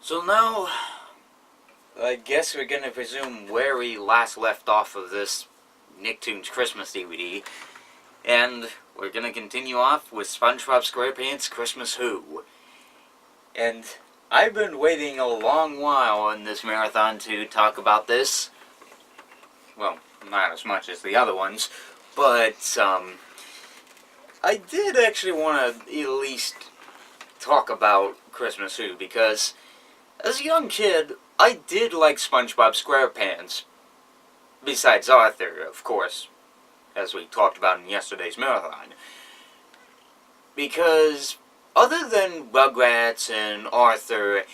So now, I guess we're gonna resume where we last left off of this Nicktoons Christmas DVD, and we're gonna continue off with SpongeBob SquarePants Christmas Who. And I've been waiting a long while in this marathon to talk about this. Well, not as much as the other ones, but I did actually want to at least talk about Christmas Who, because as a young kid, I did like SpongeBob SquarePants. Besides Arthur, of course, as we talked about in yesterday's marathon. Because other than Rugrats and Arthur,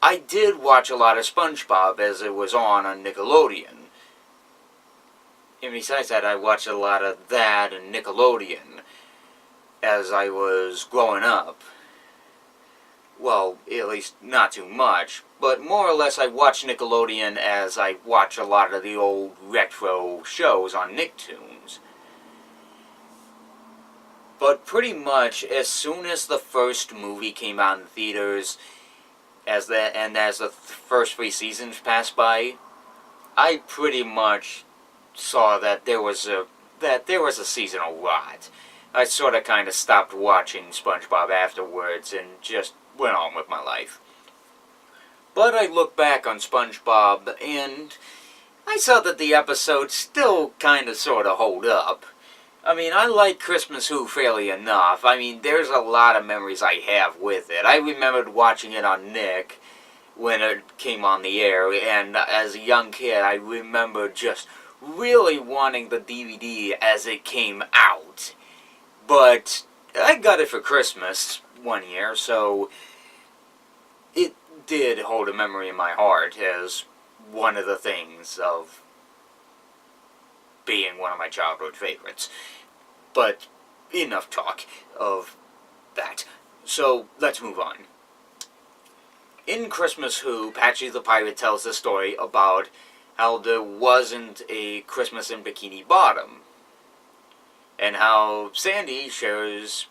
I did watch a lot of SpongeBob as it was on Nickelodeon. And besides that, I watched a lot of that and Nickelodeon as I was growing up. Well, at least not too much, but more or less I watch Nickelodeon as I watch a lot of the old retro shows on Nicktoons. But pretty much as soon as the first movie came out in theaters, as the first 3 seasons passed by, I pretty much saw that there was a seasonal rot. I sort of kind of stopped watching SpongeBob afterwards and just went on with my life. But I look back on SpongeBob and I saw that the episodes still kind of sort of hold up. I mean, I like Christmas Who fairly enough. I mean, there's a lot of memories I have with it. I remembered watching it on Nick when it came on the air, and as a young kid, I remember just really wanting the DVD as it came out. But I got it for Christmas one year, so it did hold a memory in my heart as one of the things of being one of my childhood favorites. But enough talk of that. So let's move on. In Christmas Who, Patchy the Pirate tells the story about how there wasn't a Christmas in Bikini Bottom, and how Sandy shares,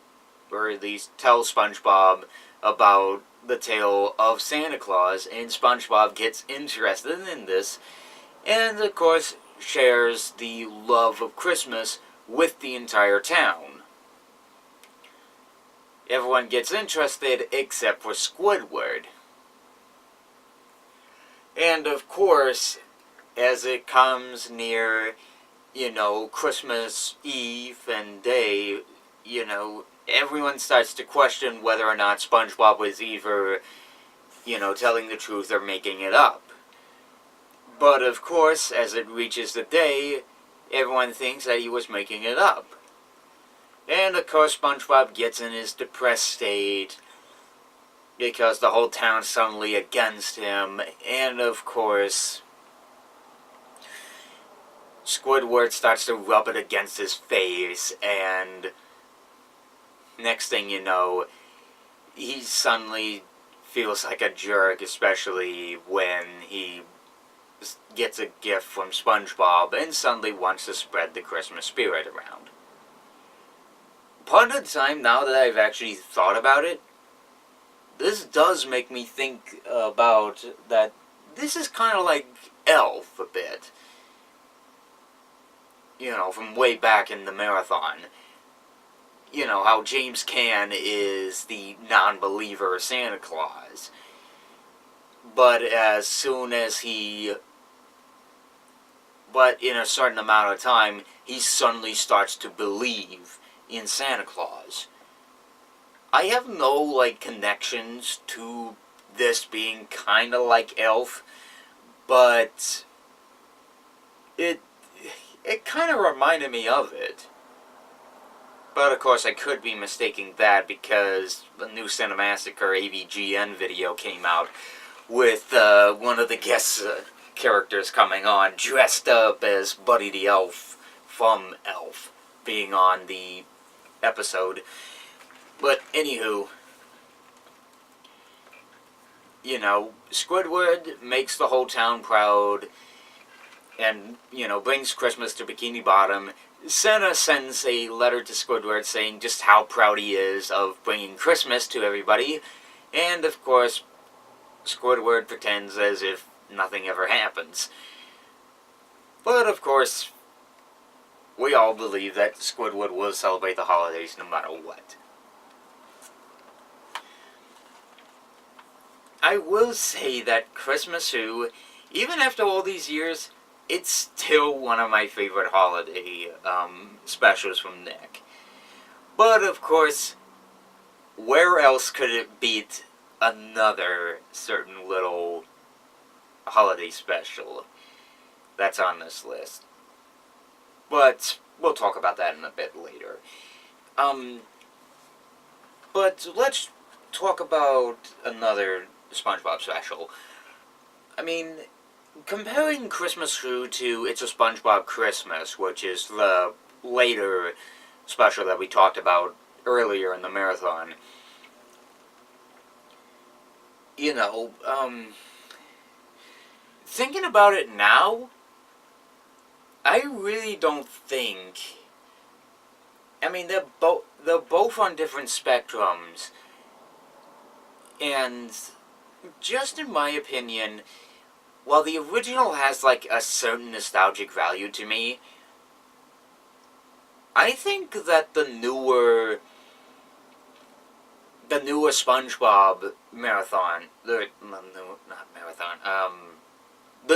or at least tells SpongeBob about the tale of Santa Claus, and SpongeBob gets interested in this, and of course shares the love of Christmas with the entire town. Everyone gets interested except for Squidward. And of course, as it comes near, Christmas Eve and day, everyone starts to question whether or not SpongeBob was either, telling the truth or making it up. But of course, as it reaches the day, everyone thinks that he was making it up. And of course, SpongeBob gets in his depressed state because the whole town's suddenly against him. And of course, Squidward starts to rub it against his face, and next thing you know, he suddenly feels like a jerk, especially when he gets a gift from SpongeBob and suddenly wants to spread the Christmas spirit around. Part of the time, now that I've actually thought about it, this does make me think about that this is kind of like Elf a bit. From way back in the marathon. How James Caan is the non-believer Santa Claus. But in a certain amount of time, he suddenly starts to believe in Santa Claus. I have no, connections to this being kind of like Elf, but it kind of reminded me of it. But of course I could be mistaking that because the new Cinemassacre AVGN video came out with one of the guest characters coming on dressed up as Buddy the Elf from Elf being on the episode. But anywho, Squidward makes the whole town proud and, brings Christmas to Bikini Bottom. Santa sends a letter to Squidward saying just how proud he is of bringing Christmas to everybody. And, of course, Squidward pretends as if nothing ever happens. But of course, we all believe that Squidward will celebrate the holidays no matter what. I will say that Christmas Who, even after all these years, it's still one of my favorite holiday specials from Nick. But of course, where else could it beat another certain little holiday special that's on this list? But we'll talk about that in a bit later. But let's talk about another SpongeBob special. I mean, comparing Christmas Who to It's a SpongeBob Christmas, which is the later special that we talked about earlier in the marathon, you know, thinking about it now, I really don't think. I mean, they're both on different spectrums, and just in my opinion, while the original has like a certain nostalgic value to me, I think that the newer SpongeBob marathon, the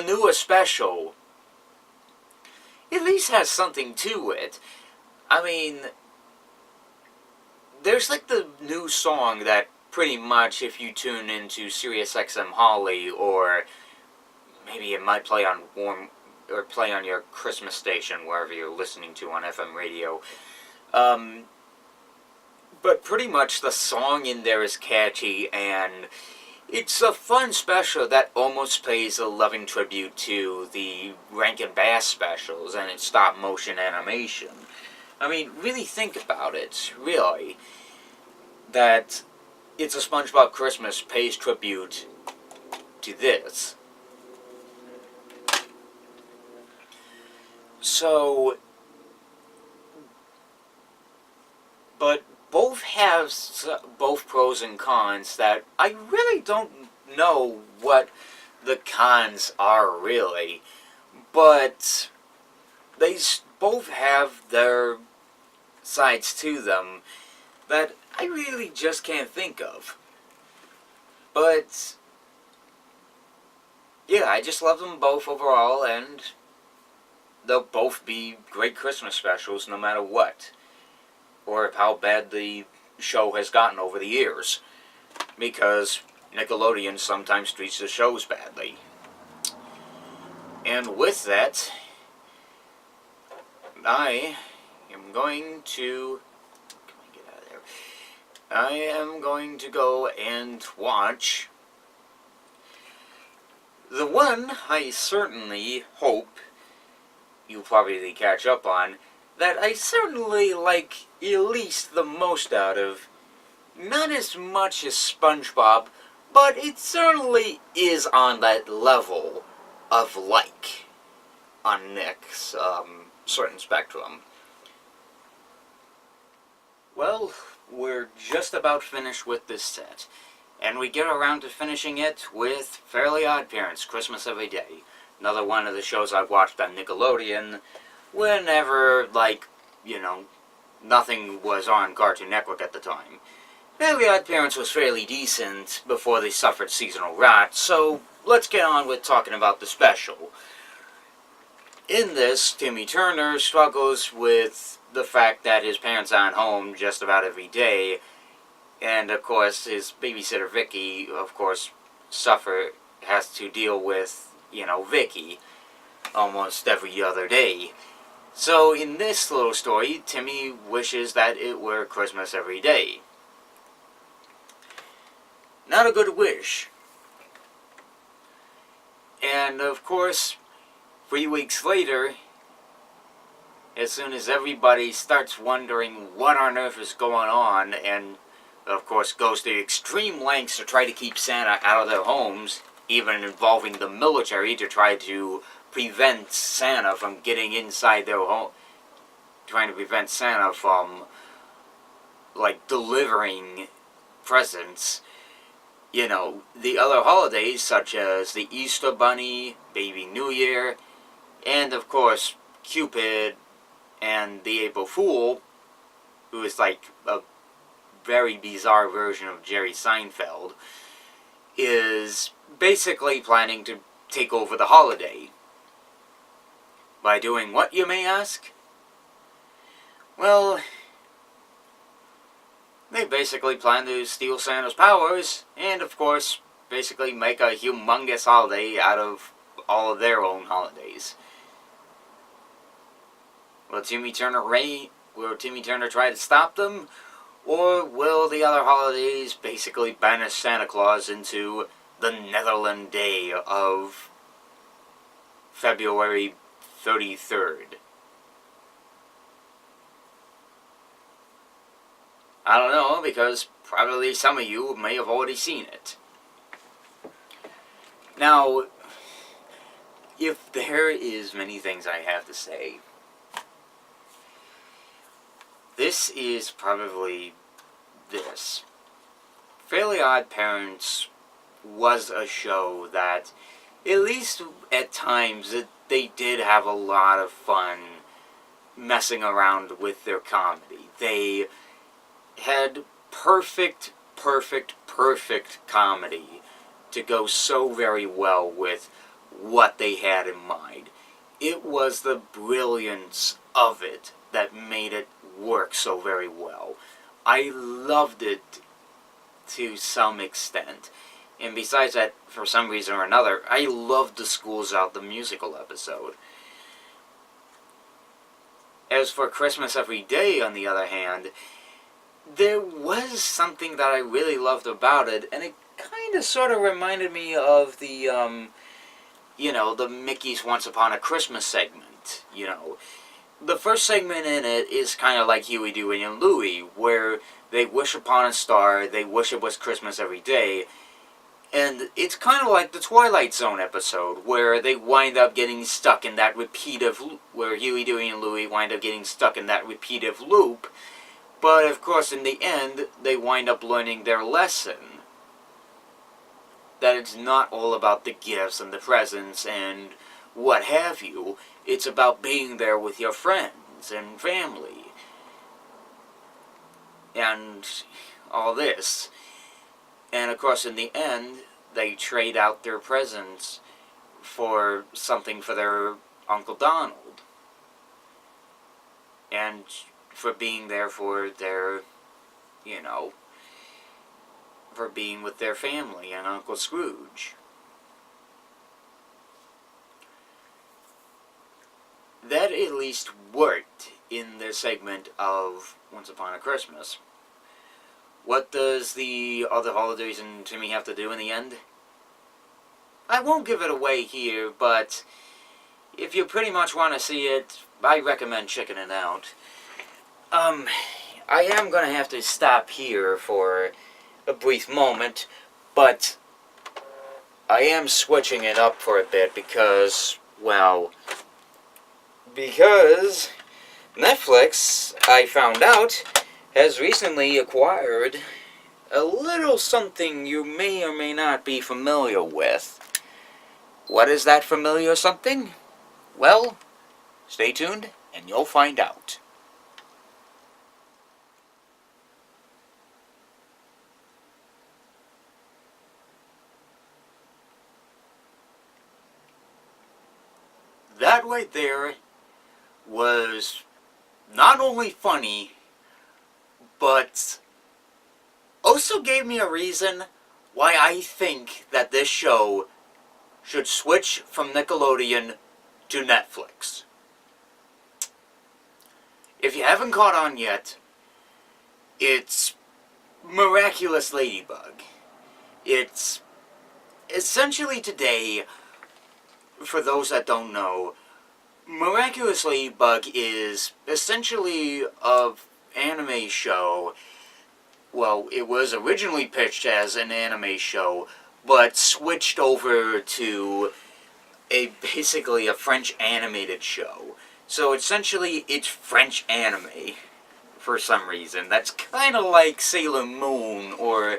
newer special, at least has something to it. I mean, there's like the new song that pretty much, if you tune into SiriusXM Holly, or maybe it might play on play on your Christmas station, wherever you're listening to on FM radio. But pretty much the song in there is catchy, and it's a fun special that almost pays a loving tribute to the Rankin Bass specials and its stop-motion animation. I mean, really think about it, really, that It's a SpongeBob Christmas pays tribute to this. So, but both have both pros and cons that I really don't know what the cons are really, but they both have their sides to them that I really just can't think of. But yeah, I just love them both overall, and they'll both be great Christmas specials no matter what, or how bad the show has gotten over the years, because Nickelodeon sometimes treats the shows badly. And with that, I am going to go and watch the one I certainly hope you'll probably catch up on, that I certainly like at least the most out of. Not as much as SpongeBob, but it certainly is on that level of like on Nick's certain spectrum. Well, we're just about finished with this set, and we get around to finishing it with Fairly Odd Parents, Christmas Every Day. Another one of the shows I've watched on Nickelodeon whenever, like, nothing was on Cartoon Network at the time. Fairly Odd Parents was fairly decent before they suffered seasonal rot, so let's get on with talking about the special. In this, Timmy Turner struggles with the fact that his parents aren't home just about every day, and of course his babysitter Vicky, of course, has to deal with, Vicky almost every other day. So in this little story, Timmy wishes that it were Christmas every day. Not a good wish. And of course, 3 weeks later, as soon as everybody starts wondering what on earth is going on, and of course goes to extreme lengths to try to keep Santa out of their homes, even involving the military to try to prevent Santa from getting inside their home, trying to prevent Santa from, like, delivering presents. you know, the other holidays such as the Easter Bunny, Baby New Year, and of course Cupid and the April Fool, who is like a very bizarre version of Jerry Seinfeld, is basically planning to take over the holiday. By doing what, you may ask? Well, they basically plan to steal Santa's powers, and of course, basically make a humongous holiday out of all of their own holidays. Will Timmy Turner try to stop them? Or will the other holidays basically banish Santa Claus into the Netherland Day of February 33rd? I don't know, because probably some of you may have already seen it. Now, if there is many things I have to say, this is probably this. Fairly Odd Parents was a show that, at least at times, they did have a lot of fun messing around with their comedy. They had perfect comedy to go so very well with what they had in mind. It was the brilliance of it that made it work so very well. I loved it to some extent. And besides that, for some reason or another, I loved the Schools Out, the musical episode. As for Christmas Every Day, on the other hand, there was something that I really loved about it, and it kind of sort of reminded me of the, the Mickey's Once Upon a Christmas segment, The first segment in it is kind of like Huey, Dewey, and Louie, where they wish upon a star, they wish it was Christmas every day, and it's kind of like the Twilight Zone episode, where they wind up getting stuck in that where Huey, Dewey, and Louie wind up getting stuck in that repetitive loop, but of course in the end, they wind up learning their lesson. That it's not all about the gifts and the presents and what have you. It's about being there with your friends and family. And all this. And of course in the end, they trade out their presents for something for their Uncle Donald. And for being there for their, for being with their family and Uncle Scrooge. That at least worked in the segment of Once Upon a Christmas. What does the other holidays and Timmy have to do in the end? I won't give it away here, but if you pretty much want to see it, I recommend checking it out. I am going to have to stop here for a brief moment, but I am switching it up for a bit because Netflix, I found out, has recently acquired a little something you may or may not be familiar with. What is that familiar something? Well, stay tuned and you'll find out. That right there was not only funny, but also gave me a reason why I think that this show should switch from Nickelodeon to Netflix. If you haven't caught on yet, it's Miraculous Ladybug. It's essentially today, for those that don't know, Miraculous Ladybug is essentially an anime show. Well, it was originally pitched as an anime show, but switched over to basically a French animated show. So essentially, it's French anime, for some reason. That's kind of like Sailor Moon, or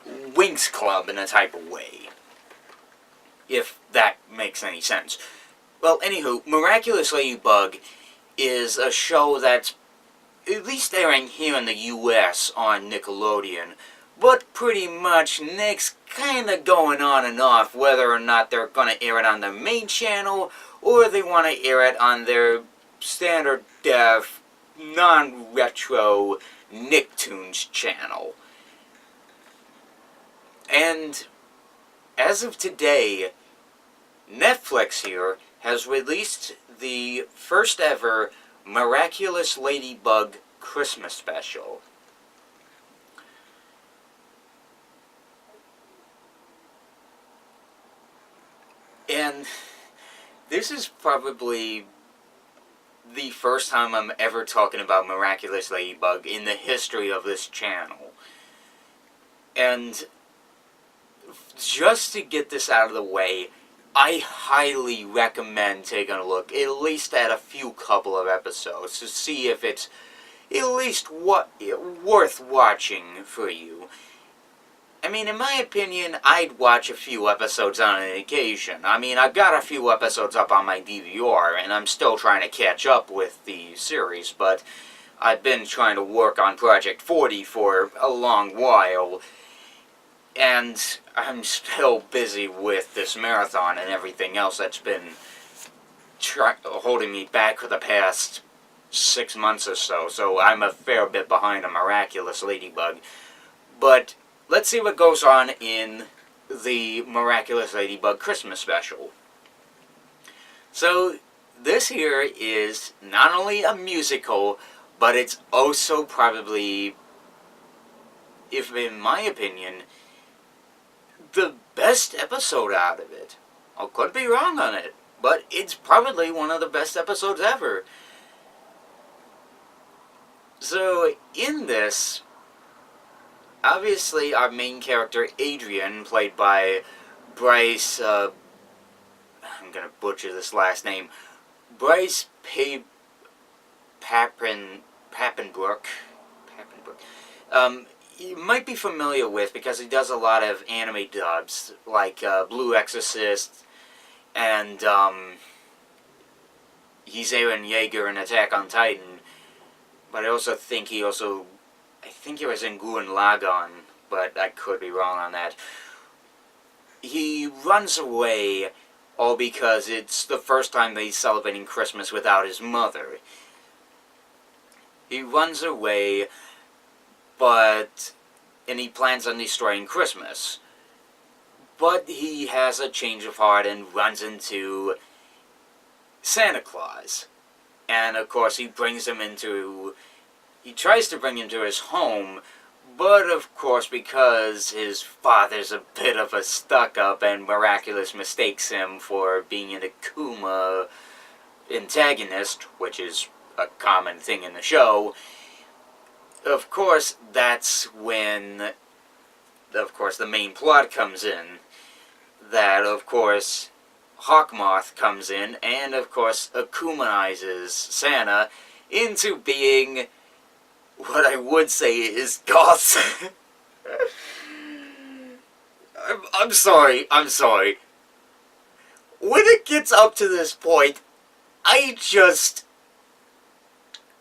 Winx Club in a type of way. If that makes any sense. Well, anywho, Miraculous Ladybug is a show that's at least airing here in the US on Nickelodeon, but pretty much Nick's kinda going on and off whether or not they're gonna air it on their main channel or they want to air it on their standard def, non-retro Nicktoons channel. And as of today, Netflix here has released the first ever Miraculous Ladybug Christmas special. And this is probably the first time I'm ever talking about Miraculous Ladybug in the history of this channel. And just to get this out of the way, I highly recommend taking a look at least at a couple of episodes to see if it's at least worth watching for you. I mean, in my opinion, I'd watch a few episodes on an occasion. I mean, I've got a few episodes up on my DVR, and I'm still trying to catch up with the series, but I've been trying to work on Project 40 for a long while, and I'm still busy with this marathon and everything else that's been holding me back for the past 6 months or so, so I'm a fair bit behind on Miraculous Ladybug. But let's see what goes on in the Miraculous Ladybug Christmas special. So, this here is not only a musical, but it's also probably, if in my opinion, the best episode out of it. I could be wrong on it, but it's probably one of the best episodes ever. So, in this, obviously our main character, Adrian, played by Bryce, I'm gonna butcher this last name, Bryce Papenbrook, you might be familiar with because he does a lot of anime dubs, like Blue Exorcist, and he's Eren Yeager in Attack on Titan, but I think he was in Gurren Lagann, but I could be wrong on that. He runs away, all because it's the first time that he's celebrating Christmas without his mother. He runs away, and he plans on destroying Christmas. But he has a change of heart and runs into Santa Claus. And of course he tries to bring him to his home, but of course because his father's a bit of a stuck-up and Miraculous mistakes him for being an Akuma antagonist, which is a common thing in the show, of course that's when, the main plot comes in. That, of course, Hawkmoth comes in and, of course, Akumanizes Santa into being what I would say is Goth. I'm sorry. When it gets up to this point,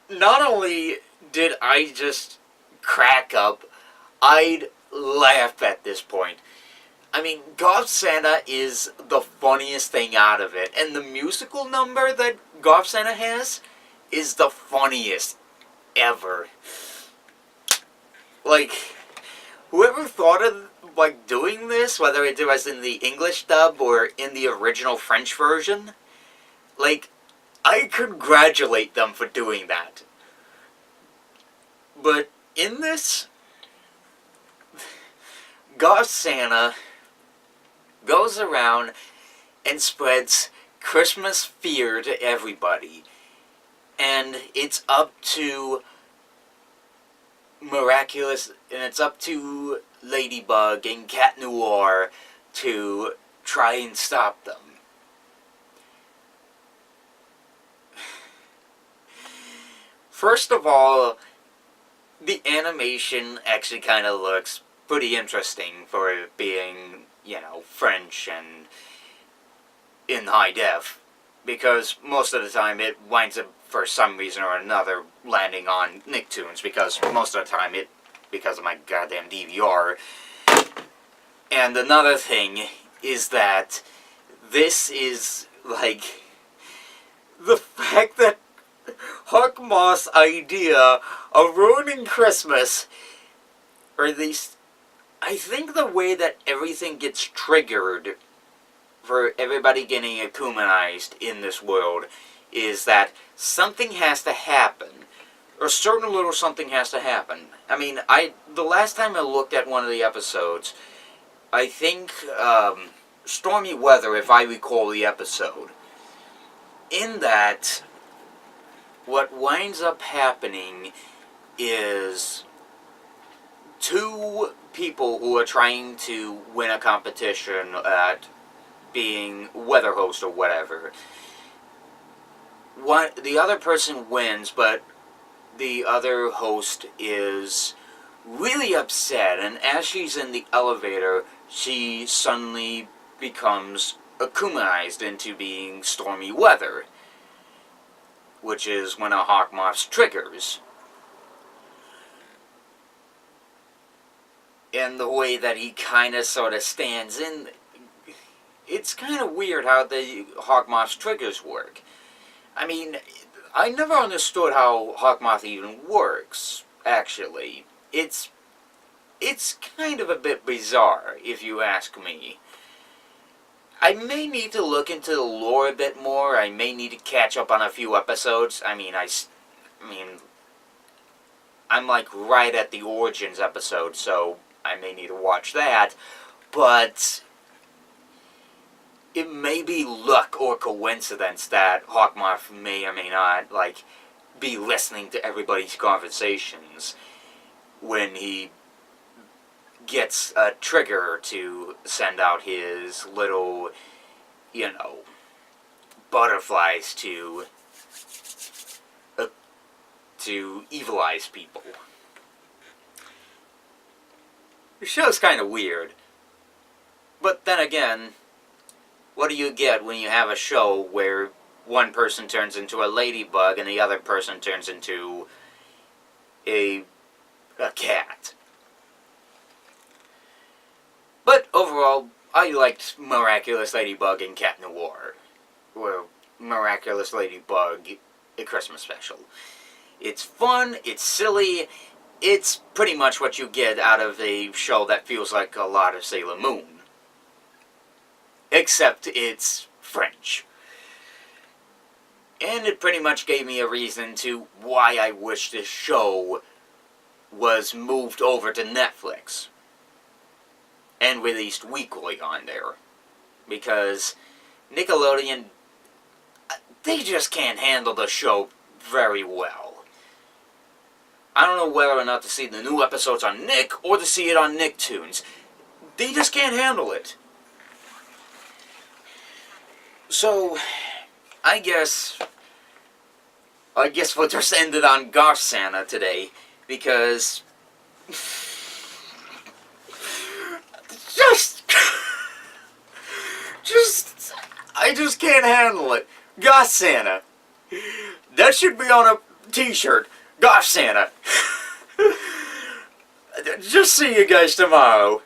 not only did I just crack up, I'd laugh at this point. I mean, Goth Santa is the funniest thing out of it, and the musical number that Goth Santa has is the funniest ever. Like, whoever thought of, doing this, whether it was in the English dub or in the original French version, I congratulate them for doing that. But in this, Goth Santa goes around and spreads Christmas fear to everybody. And it's up to Ladybug and Cat Noir to try and stop them. First of all, the animation actually kind of looks pretty interesting for it being, you know, French and in high def. Because most of the time it winds up, for some reason or another, landing on Nicktoons. Because most of the time because of my goddamn DVR. And another thing is that this is, like, the fact that Hawkmoth's idea of ruining Christmas, or at least, I think the way that everything gets triggered for everybody getting ecumenized in this world is that something has to happen. A certain little something has to happen. I mean, the last time I looked at one of the episodes, I think, Stormy Weather, if I recall the episode, in that, what winds up happening is two people who are trying to win a competition at being weather host or whatever. The other person wins, but the other host is really upset, and as she's in the elevator, she suddenly becomes ecumenized into being Stormy Weather, which is one of Hawkmoth's triggers. And the way that he kind of sort of stands in, it's kind of weird how the Hawkmoth's triggers work. I mean, I never understood how Hawkmoth even works, actually. It's kind of a bit bizarre, if you ask me. I may need to look into the lore a bit more. I may need to catch up on a few episodes. I mean, I'm like right at the Origins episode, so I may need to watch that. But it may be luck or coincidence that Hawkmoth may or may not, like, be listening to everybody's conversations when he gets a trigger to send out his little, you know, butterflies to evilize people. The show's kind of weird. But then again, what do you get when you have a show where one person turns into a ladybug and the other person turns into a cat? But overall, I liked Miraculous Ladybug and Cat Noir. Well, Miraculous Ladybug, a Christmas special. It's fun, it's silly, it's pretty much what you get out of a show that feels like a lot of Sailor Moon. Except it's French. And it pretty much gave me a reason to why I wish this show was moved over to Netflix and released weekly on there. Because Nickelodeon, they just can't handle the show very well. I don't know whether or not to see the new episodes on Nick or to see it on Nicktoons. They just can't handle it. So, I guess we'll just end it on Goth Santa today, because I just can't handle it. Goth Santa. That should be on a t-shirt. Goth Santa. Just see you guys tomorrow.